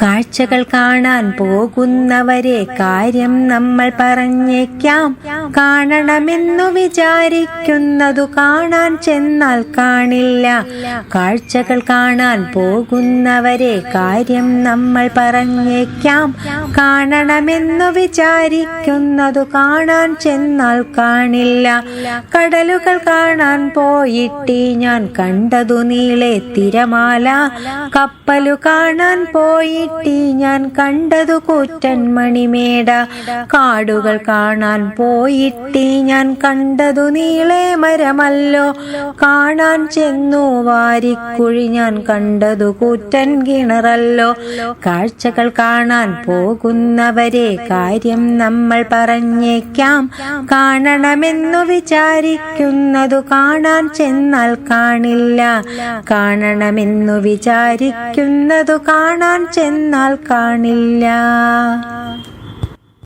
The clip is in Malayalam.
കാഴ്ചകൾ കാണാൻ പോകുന്നവരെ കാര്യം നമ്മൾ പറഞ്ഞേക്കാം. കാണണമെന്നു വിചാരിക്കുന്നതു കാണാൻ ചെന്നാൽ കാണില്ല. കാഴ്ചകൾ കാണാൻ പോകുന്നവരെ കാര്യം നമ്മൾ പറഞ്ഞേക്കാം. കാണണമെന്നു വിചാരിക്കുന്നതു കാണാൻ ചെന്നാൽ കാണില്ല. കടലുകൾ കാണാൻ പോയിട്ടി ഞാൻ കണ്ടതു നീളെ തിരമാല. കപ്പലു കാണാൻ പോയിട്ടി ഞാൻ കണ്ടതു കൂറ്റൻ മണിമേട. കാടുകൾ കാണാൻ പോയിട്ടി ഞാൻ കണ്ടതു നീളെ മരമല്ലോ. കാണാൻ ചെന്നു വാരിക്കുഴി ഞാൻ കണ്ടതു കൂറ്റൻ കിണറല്ലോ. കാഴ്ചകൾ കാണാൻ പോകുന്നവരെ കാര്യം നമ്മൾ പറഞ്ഞേക്കാം. കാണണമെന്നു വിചാരിക്കുന്നതു കാണാൻ ചെന്നാൽ കാണില്ല. കാണണമെന്നു വിചാരിക്കുന്നതു കാണാൻ ചെന്നാൽ കാണില്ല.